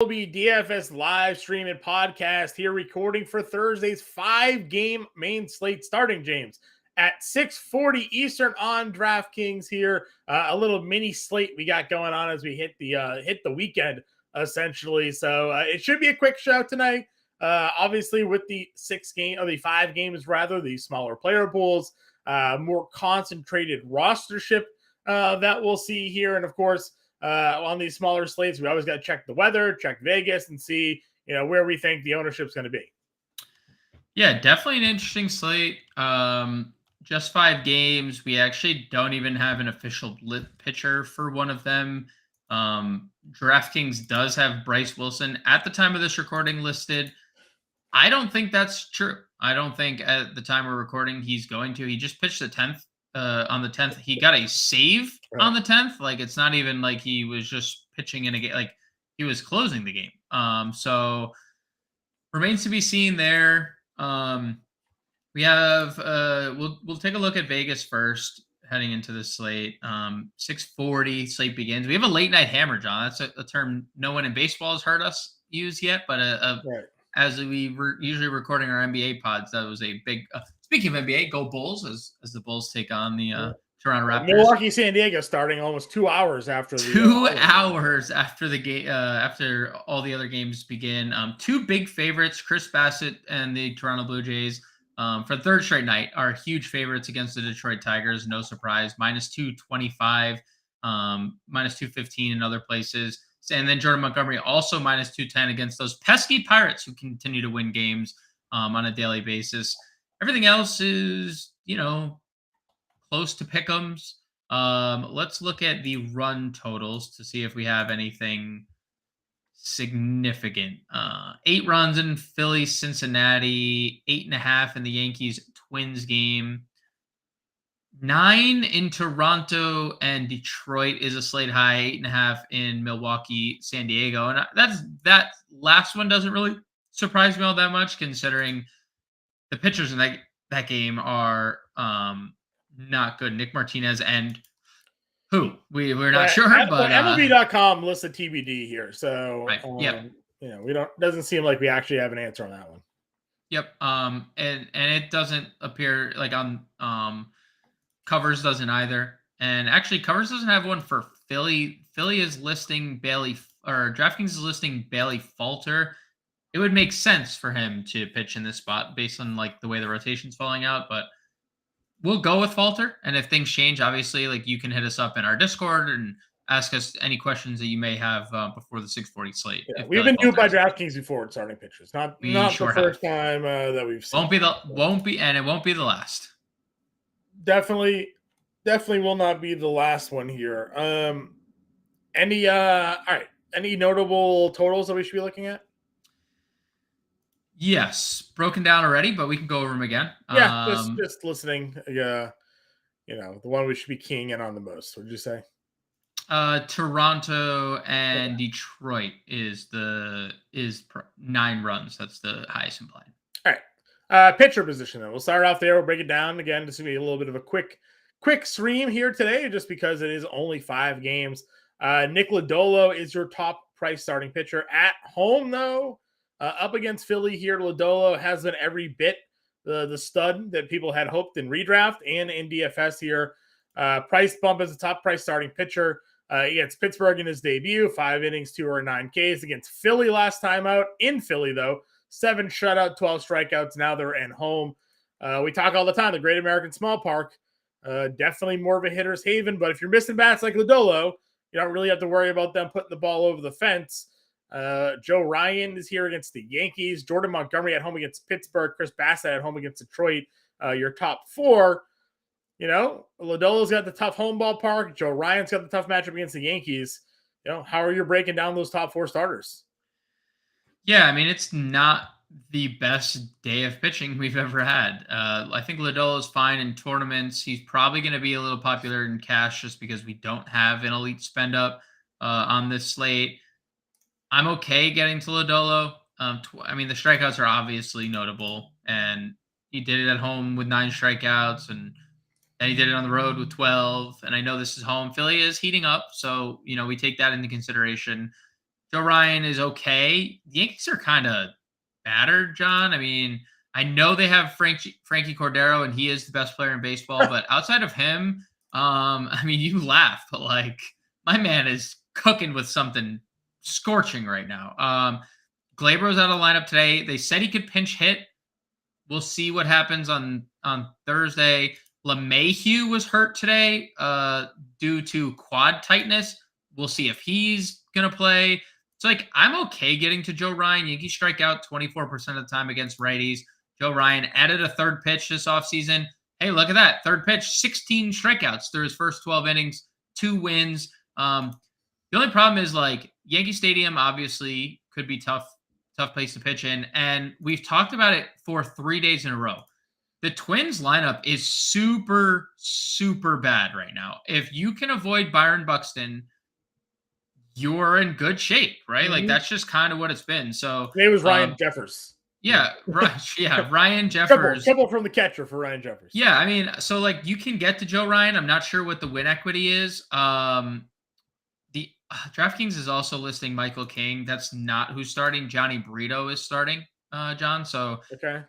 MLB DFS live stream and podcast here recording for Thursday's 5-game main slate starting, James, at 6:40 Eastern on DraftKings here. A little mini slate we got going on as we hit the weekend, essentially. So it should be a quick show tonight. Obviously, with the 5 games, rather, the smaller player pools, more concentrated rostership that we'll see here. And of course, on these smaller slates, we always got to check the weather, check Vegas, and see where we think the ownership's going to be. Yeah, definitely an interesting slate. Just 5 games. We actually don't even have an official lit pitcher for one of them. DraftKings does have Bryce Wilson at the time of this recording listed. I don't think that's true. I don't think at the time we're recording he's going to. He just pitched the 10th. On the 10th, he got a save on the 10th. Like, it's not even like he was just pitching in a game. Like, he was closing the game. So remains to be seen there. We have we'll take a look at Vegas first heading into the slate. 6:40 slate begins. We have a late night hammer, John. That's a term no one in baseball has heard us use yet, but as we were usually recording our NBA pods, that was a big. Speaking of NBA, go Bulls as the Bulls take on the Toronto Raptors. Milwaukee, San Diego, starting almost 2 hours after the 2 hours after the game, after all the other games begin. 2 big favorites, Chris Bassett and the Toronto Blue Jays, for the third straight night, are huge favorites against the Detroit Tigers. No surprise, -225, -215 in other places. And then Jordan Montgomery also -210 against those pesky Pirates who continue to win games on a daily basis. Everything else is, close to pick'ems. Let's look at the run totals to see if we have anything significant. 8 runs in Philly, Cincinnati, 8.5 in the Yankees Twins game. 9 in Toronto and Detroit is a slate high. 8.5 in Milwaukee, San Diego, and that last one doesn't really surprise me all that much, considering the pitchers in that game are not good. Nick Martinez and who? We're not sure, but MLB.com lists a TBD here, so right. We doesn't seem like we actually have an answer on that one. Yep. And it doesn't appear like on Covers doesn't either, and actually Covers doesn't have one for Philly. Philly is listing Bailey, or DraftKings is listing Bailey Falter. It would make sense for him to pitch in this spot based on like the way the rotation's falling out, but we'll go with Falter. And if things change, obviously, like, you can hit us up in our Discord and ask us any questions that you may have before the 6:40 slate. Yeah, we've been duped by DraftKings before in starting pitchers. Not the first time that we've seen. And it won't be the last. Definitely will not be the last one here. All right. Any notable totals that we should be looking at? Yes, broken down already, but we can go over them again. Yeah, just listening. The one we should be keying in on the most. What did you say? Toronto and Detroit is 9 runs. That's the highest implied. All right. Pitcher position, then. We'll start off there. We'll break it down again. This will be a little bit of a quick stream here today, just because it is only 5 games. Nick Lodolo is your top price starting pitcher at home, though. Up against Philly here, Lodolo has been every bit the stud that people had hoped in redraft and in DFS here. Price bump as a top price starting pitcher. Against Pittsburgh in his debut, 5 innings, 2 or 9 Ks. Against Philly last time out. In Philly, though, 7 shutout, 12 strikeouts. Now they're at home. We talk all the time, the Great American Small Park. Definitely more of a hitter's haven, but if you're missing bats like Lodolo, you don't really have to worry about them putting the ball over the fence. Joe Ryan is here against the Yankees. Jordan Montgomery at home against Pittsburgh. Chris Bassett at home against Detroit. Your top 4. Lodolo's got the tough home ballpark. Joe Ryan's got the tough matchup against the Yankees. How are you breaking down those top 4 starters? Yeah, I mean, it's not the best day of pitching we've ever had. I think Lodolo's fine in tournaments. He's probably going to be a little popular in cash just because we don't have an elite spend up on this slate. I'm okay getting to Lodolo. I mean, the strikeouts are obviously notable, and he did it at home with 9 strikeouts, and he did it on the road with 12. And I know this is home. Philly is heating up, so we take that into consideration. Joe Ryan is okay. The Yankees are kind of battered, John. I mean, I know they have Frankie Cordero, and he is the best player in baseball. But outside of him, I mean, you laugh, but like my man is cooking with something scorching right now. Gleyber's out of lineup today. They said he could pinch hit. We'll see what happens on Thursday. LeMahieu was hurt today due to quad tightness. We'll see if he's gonna play. So like I'm okay getting to Joe Ryan. Yankees strike out 24% of the time against righties. Joe Ryan added a third pitch this offseason. Hey, look at that. Third pitch, 16 strikeouts through his first 12 innings, 2 wins. The only problem is like Yankee Stadium obviously could be tough place to pitch in. And we've talked about it for 3 days in a row. The Twins lineup is super, super bad right now. If you can avoid Byron Buxton, you're in good shape, right? Mm-hmm. Like that's just kind of what it's been. So it was Ryan Jeffers. Yeah, right. Yeah, Ryan Jeffers. Triple from the catcher for Ryan Jeffers. Yeah, I mean, so like you can get to Joe Ryan. I'm not sure what the win equity is. The DraftKings is also listing Michael King. That's not who's starting. Johnny Brito is starting, John. So okay.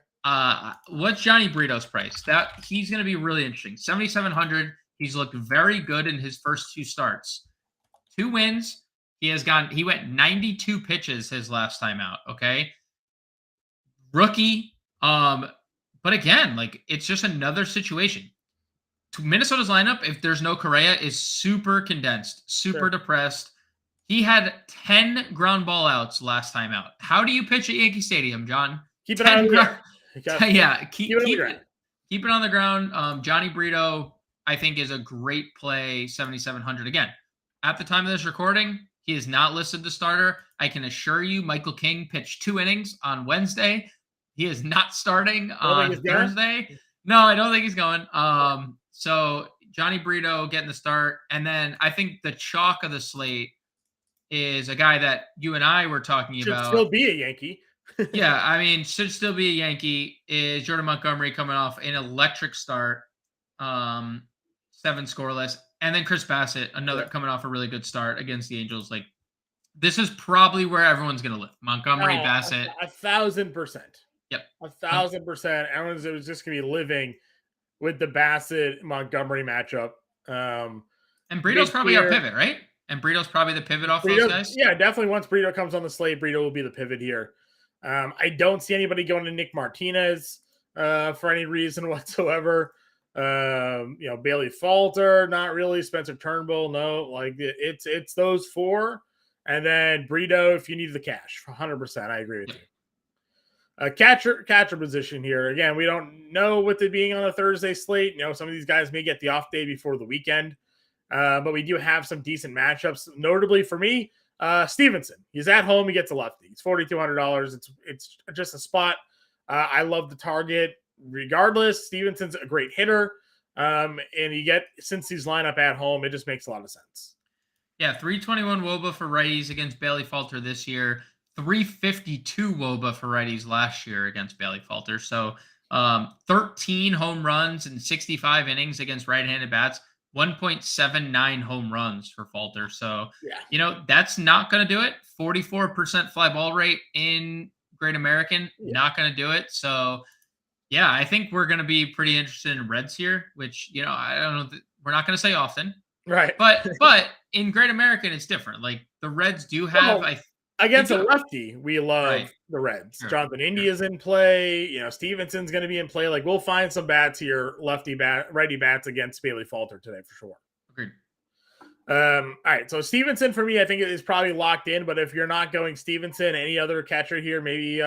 What's Johnny Brito's price? That he's going to be really interesting. 7,700. He's looked very good in his first 2 starts. 2 wins. He went 92 pitches his last time out. Okay. Rookie. But again, like it's just another situation. Minnesota's lineup, if there's no Correa, is super condensed, super depressed. He had 10 ground ball outs last time out. How do you pitch at Yankee Stadium, John? Keep it on the ground. Yeah, keep it on the ground. Johnny Brito, I think, is a great play, 7,700. Again, at the time of this recording, he is not listed the starter. I can assure you Michael King pitched 2 innings on Wednesday. He is not starting on Thursday. No, I don't think he's going. So Johnny Brito getting the start. And then I think the chalk of the slate is a guy that you and I were talking about. Should still be a Yankee. Yeah, I mean, should still be a Yankee. Is Jordan Montgomery coming off an electric start, 7 scoreless. And then Chris Bassett, another coming off a really good start against the Angels. Like, this is probably where everyone's going to live. Montgomery, Bassett. 1,000%. Yep. 1,000%. Everyone's just going to be living with the Bassett Montgomery matchup. And Brito's probably our pivot, right? And Brito's probably the pivot off those guys? Yeah, definitely. Once Brito comes on the slate, Brito will be the pivot here. I don't see anybody going to Nick Martinez for any reason whatsoever. Bailey Falter, not really. Spencer Turnbull, no. Like it's those 4. And then Brito, if you need the cash, 100%. I agree with you. Catcher position here. Again, we don't know with it being on a Thursday slate. Some of these guys may get the off day before the weekend. But we do have some decent matchups. Notably for me, Stevenson. He's at home. He gets a lefty. It's $4,200. It's just a spot. I love the target. Regardless, Stevenson's a great hitter. And since he's lined up at home, it just makes a lot of sense. Yeah, 321 WOBA for righties against Bailey Falter this year. 352 WOBA for righties last year against Bailey Falter. So 13 home runs in 65 innings against right-handed bats. 1.79 home runs for Falter. So, that's not going to do it. 44% fly ball rate in Great American. Not going to do it. So, I think we're going to be pretty interested in Reds here, which, I don't know. We're not going to say often. Right. But in Great American, it's different. Like the Reds do have, against a lefty, we love the Reds. Sure. Jonathan India's in play. Stevenson's going to be in play. Like we'll find some bats here, righty bats against Bailey Falter today for sure. Agreed. All right. So Stevenson for me, I think it is probably locked in. But if you're not going Stevenson, any other catcher here, maybe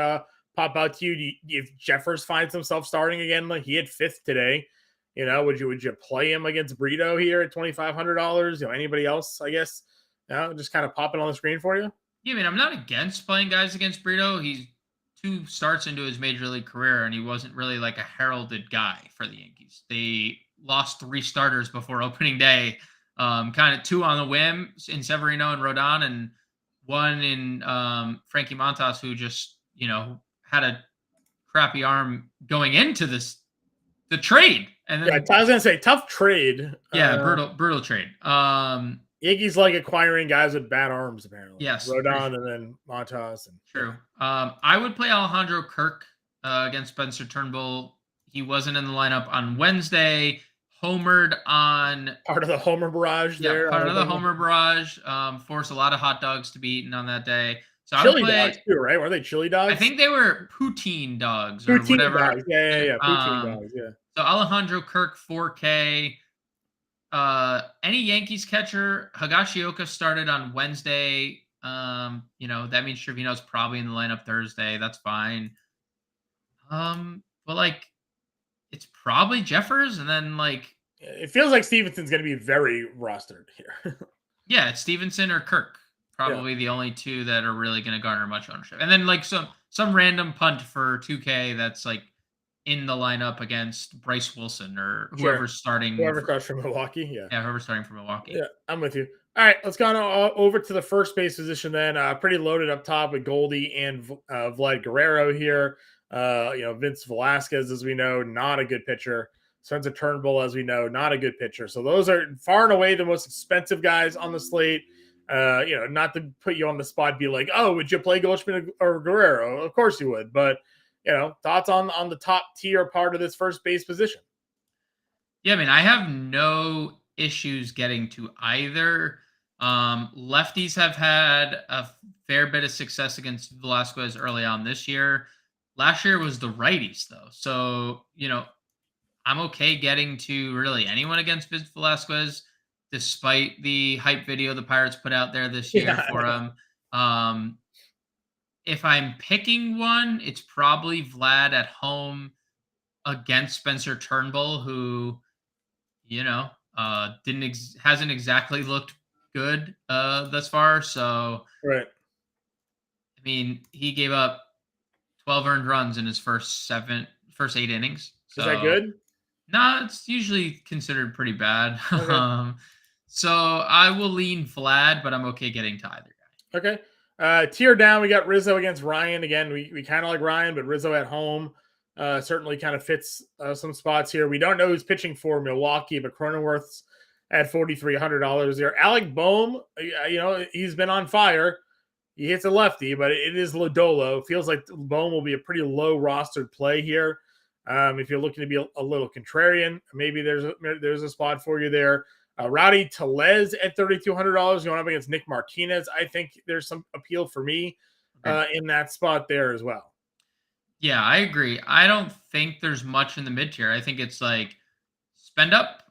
pop out to you. If Jeffers finds himself starting again, like he had 5th today, would you play him against Brito here at $2,500? Anybody else? I guess. Just kind of popping on the screen for you. Yeah, I mean, I'm not against playing guys against Brito. He's 2 starts into his major league career, and he wasn't really like a heralded guy for the Yankees. They lost 3 starters before opening day, kind of 2 on the whim in Severino and Rodon, and 1 in Frankie Montas, who just, had a crappy arm going into the trade. And then, I was going to say tough trade. Yeah, brutal trade. Yankees like acquiring guys with bad arms, apparently. Yes. Rodon and then Montas. And, True. I would play Alejandro Kirk against Spencer Turnbull. He wasn't in the lineup on Wednesday. Homered on part of the homer barrage there. part of the homer barrage. Forced a lot of hot dogs to be eaten on that day. So chili I would play, dogs too, right? Were they chili dogs? I think they were poutine dogs or poutine whatever. Dogs. Yeah. Poutine dogs. Yeah. So Alejandro Kirk 4K. Any Yankees catcher, Higashioka started on Wednesday. That means Trevino's probably in the lineup Thursday. That's fine. But like, it's probably Jeffers, and then like, it feels like Stevenson's going to be very rostered here. yeah, it's Stevenson or Kirk, probably the only two that are really going to garner much ownership. And then like some random punt for 2K that's like in the lineup against Bryce Wilson or whoever's starting. Whoever starts from Milwaukee, yeah, whoever's starting from Milwaukee. Yeah, I'm with you. All right, let's go on over to the first base position then. Pretty loaded up top with Goldie and Vlad Guerrero here. Vince Velasquez, as we know, not a good pitcher. Spencer Turnbull, as we know, not a good pitcher. So those are far and away the most expensive guys on the slate. Not to put you on the spot, be like, oh, would you play Goldschmidt or Guerrero? Of course you would. But, thoughts on the top tier part of this first base position? Yeah, I mean, I have no issues getting to either. Lefties have had a fair bit of success against Velasquez early on this year. Last year was the righties, though. So, I'm okay getting to really anyone against Vince Velasquez, despite the hype video the Pirates put out there this year for him. If I'm picking one, it's probably Vlad at home against Spencer Turnbull, who, hasn't exactly looked good thus far. So, right. I mean, he gave up 12 earned runs in his first 8 innings. So, is that good? No, it's usually considered pretty bad. Okay. So I will lean Vlad, but I'm okay getting to either guy. Okay. Tier down, we got Rizzo against Ryan. Again, we kind of like Ryan, but Rizzo at home certainly kind of fits some spots here. We don't know who's pitching for Milwaukee, but Cronenworth's at $4,300 there. Alec Boehm, he's been on fire. He hits a lefty, but it is Lodolo. Feels like Boehm will be a pretty low rostered play here. If you're looking to be a little contrarian, maybe there's a spot for you there. Rowdy Tellez at $3,200 going up against Nick Martinez. I think there's some appeal for me in that spot there as well. Yeah, I agree. I don't think there's much in the mid tier. I think it's like spend up.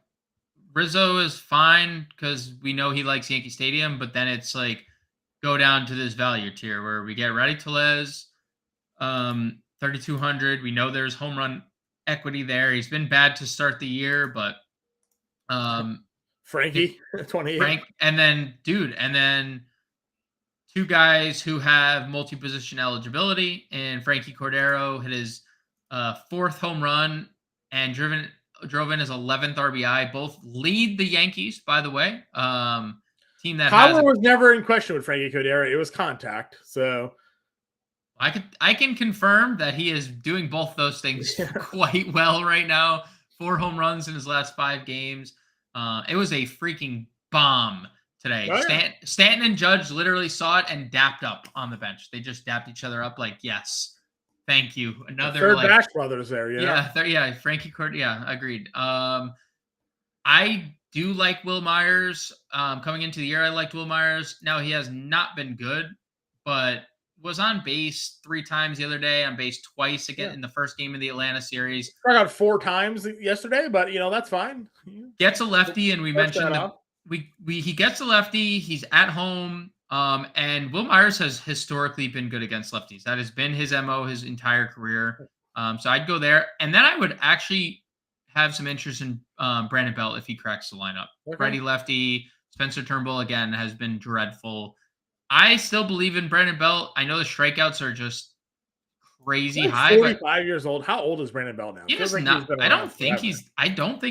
Rizzo is fine because we know he likes Yankee Stadium, but then it's like go down to this value tier where we get Rowdy Tellez, 3,200. We know there's home run equity there. He's been bad to start the year, but Frankie, 28. And then two guys who have multi-position eligibility, and Frankie Cordero hit his fourth home run and drove in his 11th RBI. Both lead the Yankees, by the way. Team that power was never in question with Frankie Cordero. It was contact. So I can confirm that he is doing both those things quite well right now. 4 home runs in his last 5 games. It was a freaking bomb today. Oh, yeah. Stanton and Judge literally saw it and dapped up on the bench. They just dapped each other up like, yes, thank you. Another third Bash brothers there, yeah. Frankie Cord, yeah, agreed. I do like Will Myers. Coming into the year, I liked Will Myers. Now he has not been good, but was on base 3 times the other day, on base twice again in the first game of the Atlanta series. I got 4 times yesterday, but that's fine. Gets a lefty, and we mentioned he gets a lefty. He's at home, and Will Myers has historically been good against lefties. That has been his MO his entire career. So I'd go there, and then I would actually have some interest in Brandon Belt if he cracks the lineup. Okay. Righty lefty. Spencer Turnbull again has been dreadful. I still believe in Brandon Belt. I know the strikeouts are just crazy high. 45 years old. How old is Brandon Belt now? He is not. I don't think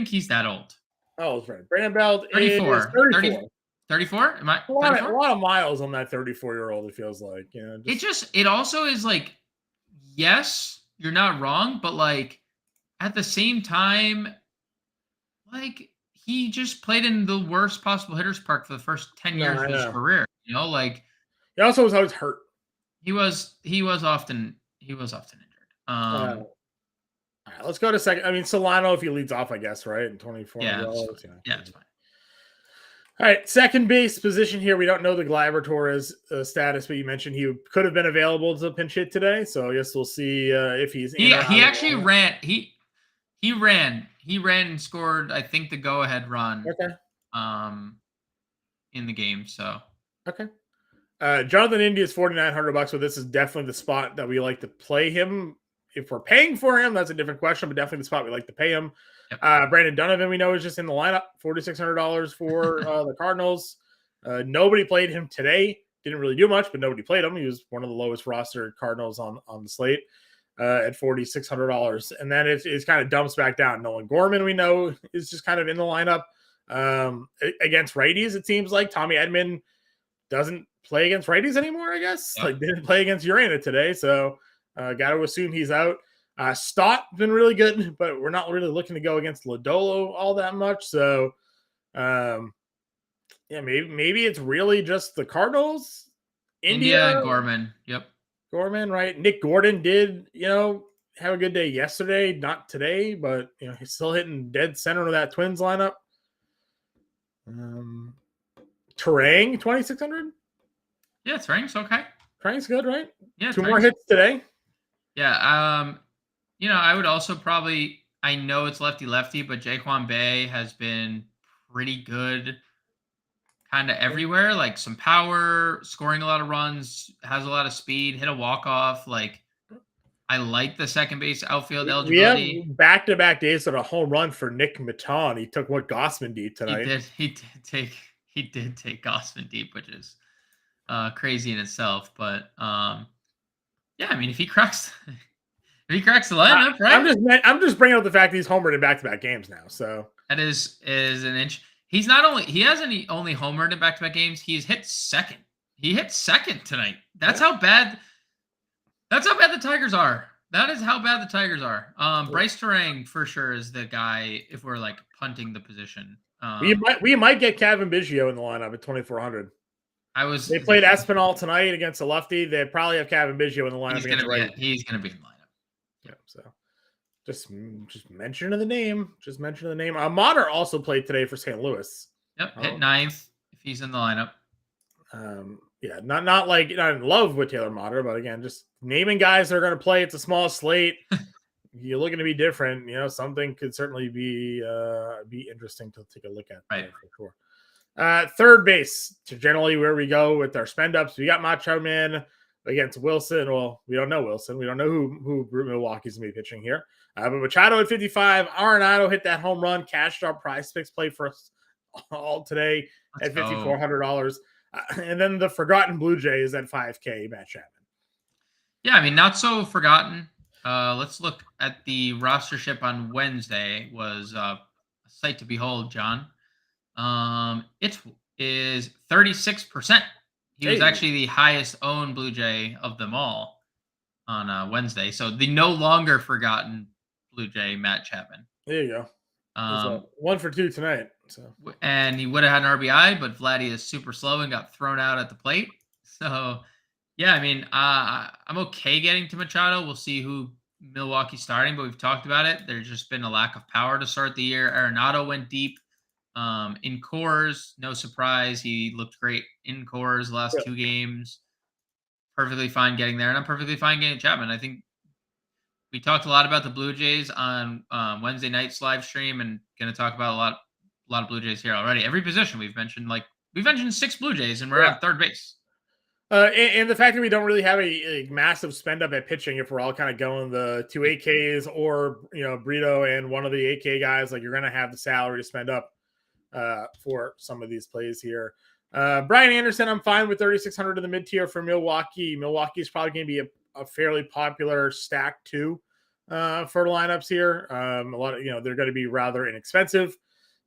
he's that old. Oh, it's right. Brandon Belt 34. is 34. 34? Am I? A lot of miles on that 34-year-old. It feels like it also is like, yes, you're not wrong, but like at the same time, like he just played in the worst possible hitter's park for the first 10 No, years I of his know. career. You know, like He also was always hurt. he was often injured. All right, let's go to second. I mean, Solano, if he leads off, I guess, right? And Yeah, it's $2,400. fine. Yeah, it's fine. All right, second base position here. We don't know the Gleyber Torres status, but you mentioned he could have been available to pinch hit today. So I guess we'll see if he's in He or out. he actually ran. He ran and scored, I think, the go ahead run. Okay. In the game. So okay. Jonathan India is $4,900, so this is definitely the spot that we like to play him. If we're paying for him, that's a different question, but definitely the spot we like to pay him. Yep. Brandon Donovan, we know, is just in the lineup, $4,600 for the Cardinals. Nobody played him today. Didn't really do much, but nobody played him. He was one of the lowest rostered Cardinals on the slate at $4,600. And then it's kind of dumps back down. Nolan Gorman, we know, is just kind of in the lineup. Against righties, it seems like Tommy Edman doesn't play against righties anymore, I guess. Yep. Like, didn't play against Urena today, so got to assume he's out. Stott been really good, but we're not really looking to go against Lodolo all that much. So, yeah, maybe it's really just the Cardinals, India and Gorman. Yep, Gorman, right? Nick Gordon did, have a good day yesterday, not today, but he's still hitting dead center of that Twins lineup. Terang, 2,600. Yeah, Terang's okay. Terang's good, right? Yeah, two more hits today. Yeah, I would also probably. I know it's lefty, but Jaquan Bay has been pretty good, kind of everywhere. Like some power, scoring a lot of runs, has a lot of speed, hit a walk off. Like I like the second base outfield eligibility. We have back-to-back days of a home run for Nick Maton. He took what Gossman deep tonight. He did take Gossman deep, which is crazy in itself. But yeah, I mean, if he cracks the lineup, right? I'm just bringing up the fact that he's homered in back-to-back games now. So that is an inch. He hasn't only homered in back-to-back games. He's hit second. He hit second tonight. That's how bad the Tigers are. That is how bad the Tigers are. Bryce Terang for sure is the guy if we're like punting the position. We might get Kevin Biggio in the lineup at 2,400. They played Espinal tonight against a lefty. They probably have Kevin Biggio in the lineup against right. He's going to be in the lineup. Yeah, so just mention the name. Just mention the name. Mater also played today for St. Louis. Yep, hit ninth if he's in the lineup. Yeah, not in love with Taylor Mater, but again, just naming guys that are going to play. It's a small slate. You're looking to be different. Something could certainly be interesting to take a look at. Right. For sure. Third base, generally where we go with our spend ups. We got Macho Man against Wilson. Well, we don't know Wilson. We don't know who Milwaukee's going to be pitching here. But Machado at 55. Arenado hit that home run. Cashed our PrizePicks play for us all today at $5,400. And then the forgotten Blue Jays at 5K, Matt Chapman. Yeah, I mean, not so forgotten. Let's look at the rostership on Wednesday. Was a sight to behold, John. It is 36%. He was actually the highest owned Blue Jay of them all on Wednesday. So the no longer forgotten Blue Jay, Matt Chapman. There you go. 1 for 2 tonight. So, and he would have had an RBI, but Vladdy is super slow and got thrown out at the plate. So, yeah, I mean, I'm okay getting to Machado. We'll see who Milwaukee's starting, but we've talked about it. There's just been a lack of power to start the year. Arenado went deep in Coors. No surprise. He looked great in Coors the last 2 games. Perfectly fine getting there, and I'm perfectly fine getting Chapman. I think we talked a lot about the Blue Jays on Wednesday night's live stream, and going to talk about a lot of Blue Jays here already. Every position we've mentioned 6 Blue Jays, and we're on third base. And the fact that we don't really have a massive spend up at pitching, if we're all kind of going the 2 AKs or Brito and one of the AK guys, like you're going to have the salary to spend up for some of these plays here. Brian Anderson, I'm fine with 3,600 in the mid tier for Milwaukee. Milwaukee's probably going to be a fairly popular stack too for the lineups here. A lot of they're going to be rather inexpensive.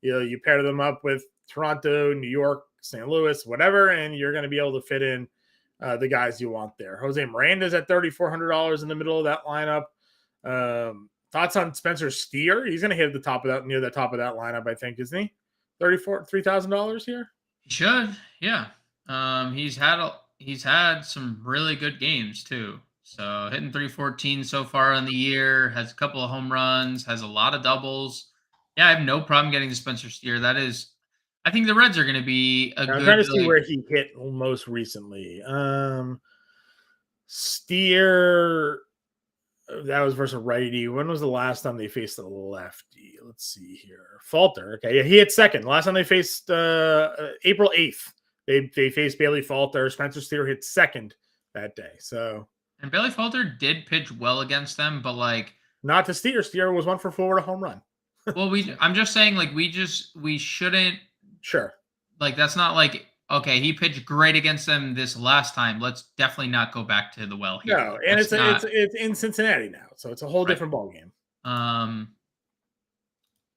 You pair them up with Toronto, New York, St. Louis, whatever, and you're going to be able to fit in the guys you want there. Jose Miranda's at $3,400 in the middle of that lineup. Thoughts on Spencer Steer? He's going to hit the top of that, near the top of that lineup, I think, isn't he? $3,000 here? He should, yeah. He's had some really good games too. So hitting 314 so far in the year, has a couple of home runs, has a lot of doubles. Yeah, I have no problem getting to Spencer Steer. That is, I think the Reds are going to be a I'm trying good to see like. where he hit most recently. Steer, that was versus righty. When was the last time they faced a lefty? Let's see here. Falter. Okay, yeah, he hit second. Last time they faced April 8th. They faced Bailey Falter. Spencer Steer hit second that day. So And Bailey Falter did pitch well against them, but like, not to Steer. Steer was 1 for 4 with a home run. well, I'm just saying, like, we shouldn't, Sure. like, that's not like, okay, he pitched great against them this last time. Let's definitely not go back to the well here. No, Like, and that's it's in Cincinnati now, so it's a whole right. different ballgame.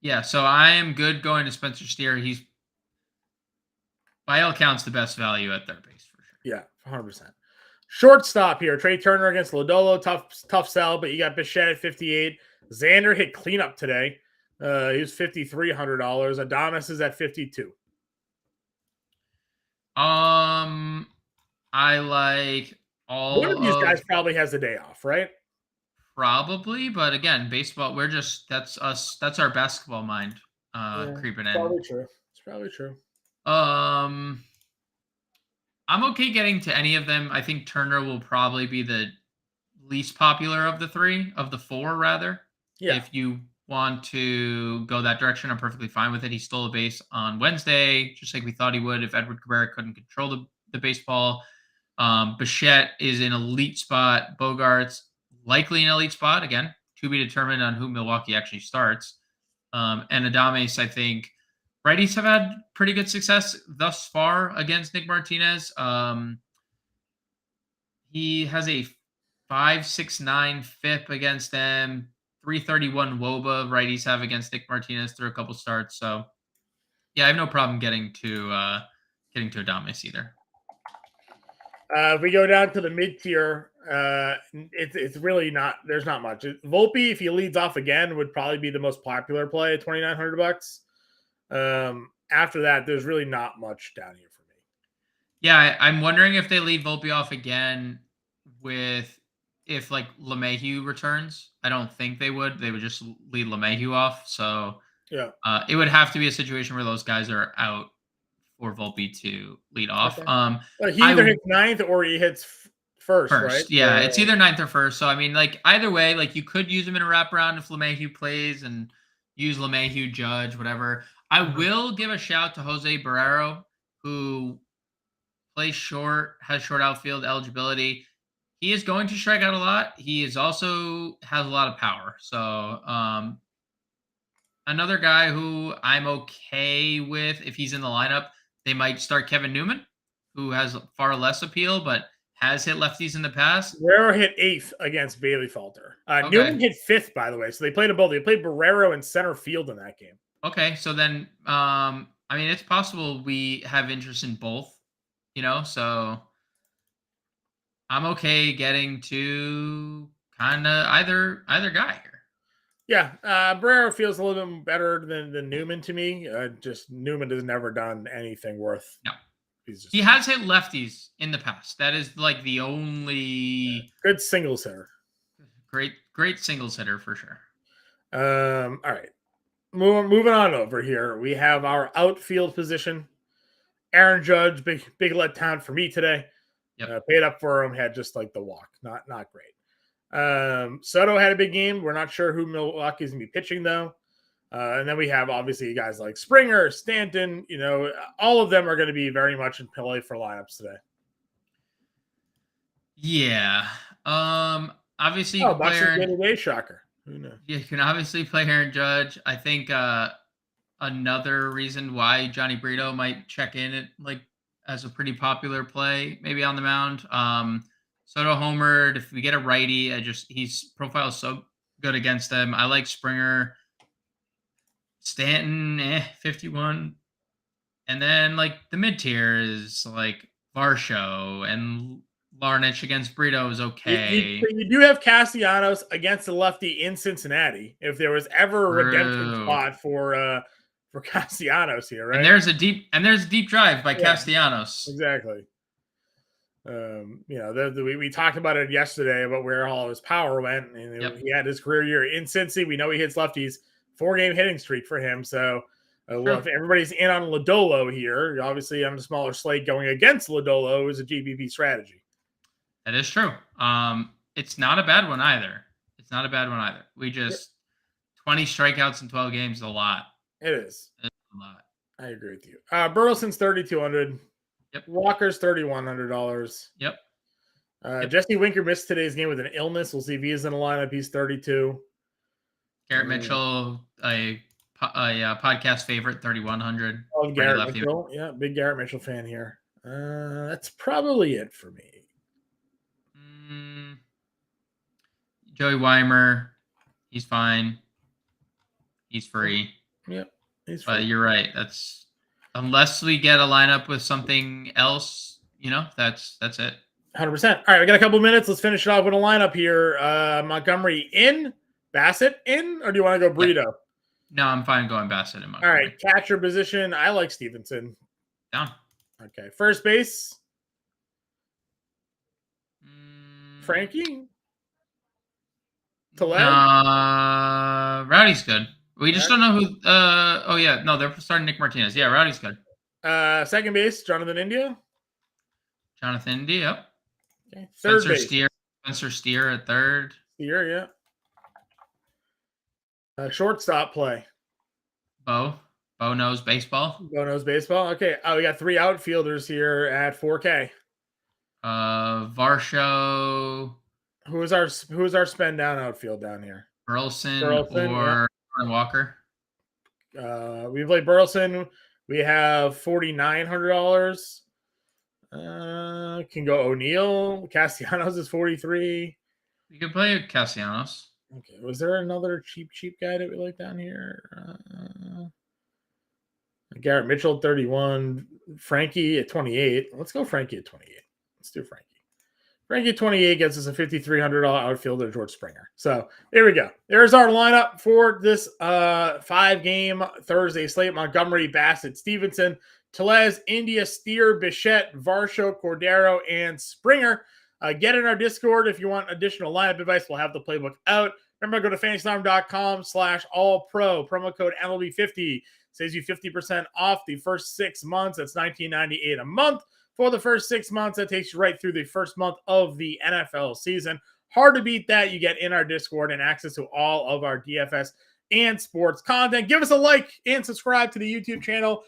Yeah, so I am good going to Spencer Steer. He's by all accounts the best value at third base for sure. Yeah, 100%. Shortstop here. Trey Turner against Lodolo. Tough sell, but you got Bichette at 58. Xander hit cleanup today. He was $5,300. Adames is at 52. I like all One of these guys probably has a day off, right? probably, but again, baseball, that's us, that's our basketball mind creeping in. Probably true. It's probably true. I'm okay getting to any of them. I think Turner will probably be the least popular of the four, rather. Yeah. If you want to go that direction, I'm perfectly fine with it. He stole a base on Wednesday, just like we thought he would if Edward Cabrera couldn't control the baseball. Bichette is in elite spot. Bogarts likely an elite spot. Again, to be determined on who Milwaukee actually starts. And Adames, I think, righties have had pretty good success thus far against Nick Martinez. He has a 5.69 FIP against them. 331 WOBA righties have against Nick Martinez through a couple starts. So, yeah, I have no problem getting to Adames either. If we go down to the mid tier, it's really not. There's not much. Volpe, if he leads off again, would probably be the most popular play at $2,900. After that, there's really not much down here for me. Yeah, I'm wondering if they lead Volpe off again if like LeMahieu returns. I don't think they would. They would just lead LeMahieu off. So yeah, it would have to be a situation where those guys are out for Volpe to lead off. Okay. He either hits ninth or he hits first, right? Yeah, it's either ninth or first. So I mean, like either way, like you could use him in a wraparound if LeMahieu plays and use LeMahieu, Judge, whatever. I will give a shout to Jose Barrero, who plays short, has short outfield eligibility. He is going to strike out a lot. He is also has a lot of power. So another guy who I'm okay with if he's in the lineup, they might start Kevin Newman, who has far less appeal, but has hit lefties in the past. Barrero hit 8th against Bailey Falter. Okay. Newman hit 5th, by the way. So they played them both. They played Barrero in center field in that game. Okay, so then I mean it's possible we have interest in both, so I'm okay getting to kind of either guy here. Yeah, Barrero feels a little bit better than Newman to me. Just Newman has never done anything worth. No, he has hit lefties in the past. That is like the only good singles hitter. Great singles hitter for sure. All right, moving on over here. We have our outfield position. Aaron Judge, big letdown for me today. Yep. Paid up for him, had just like the walk. Not great. Soto had a big game. We're not sure who Milwaukee's gonna be pitching though. And then we have obviously guys like Springer, Stanton. All of them are going to be very much in play for lineups today. Yeah. Obviously, you can play Aaron. Shocker. Who knows? Yeah, you can obviously play Aaron Judge. I think another reason why Johnny Brito might check in as a pretty popular play, maybe on the mound. Soto homered. If we get a righty, his profile is so good against them. I like Springer. Stanton, 51. And then the mid tier is Varsho and Larnach against Brito is okay. You do have Castellanos against the lefty in Cincinnati. If there was ever a redemption spot for for Castellanos here, right? And there's a deep drive by Castellanos. Exactly. We talked about it yesterday about where all his power went, and he had his career year in Cincy. We know he hits lefties, 4-game hitting streak for him. So, if everybody's in on Lodolo here, obviously on the smaller slate going against Lodolo is a GPP strategy. That is true. It's not a bad one either. We just 20 strikeouts in 12 games is a lot. It is. It's a lot. I agree with you. Burleson's $3,200. Yep. Walker's $3,100. Yep. Jesse Winker missed today's game with an illness. We'll see if he is in the lineup. He's 32. Garrett Mitchell, a podcast favorite, 3,100. Oh, Garrett Mitchell. Yeah, big Garrett Mitchell fan here. That's probably it for me. Joey Weimer, he's fine. He's free. Yep, he's free. But you're right. That's unless we get a lineup with something else, that's it. 100%. All right, we got a couple minutes. Let's finish it off with a lineup here. Montgomery in, Bassett in, or do you want to go Brito? Yeah. No, I'm fine going Bassett in Montgomery. All right, catcher position. I like Stevenson. Down. Okay, first base. Frankie? Rowdy's good. We just don't know who. They're starting Nick Martinez. Yeah, Rowdy's good. Second base, Jonathan India. Yep. Okay. Third base. Spencer Steer at third. Steer, yeah. Shortstop play. Bo knows baseball. Okay. We got 3 outfielders here at 4K. Varsho. Who's our spend down outfield down here? Burleson or Walker. We play Burleson. We have $4,900. Can go O'Neill. Castellanos is 43. You can play Castellanos. Okay. Was there another cheap guy that we like down here? Garrett Mitchell 31. Frankie at 28. Let's go Frankie at 28. Let's do Frankie. Frankie at 28 gets us a $5,300 outfielder, George Springer. So there we go. There's our lineup for this 5-game Thursday slate. Montgomery, Bassett, Stevenson, Tellez, India, Steer, Bichette, Varsho, Cordero, and Springer. Get in our Discord if you want additional lineup advice. We'll have the playbook out. Remember, go to fantasynarm.com/all-pro. Promo code MLB50 saves you 50% off the first 6 months. That's $19.98 a month. For the first 6 months, that takes you right through the first month of the NFL season. Hard to beat that. You get in our Discord and access to all of our DFS and sports content. Give us a like and subscribe to the YouTube channel.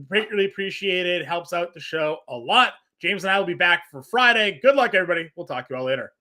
Greatly appreciated. Helps out the show a lot. James and I will be back for Friday. Good luck, everybody. We'll talk to you all later.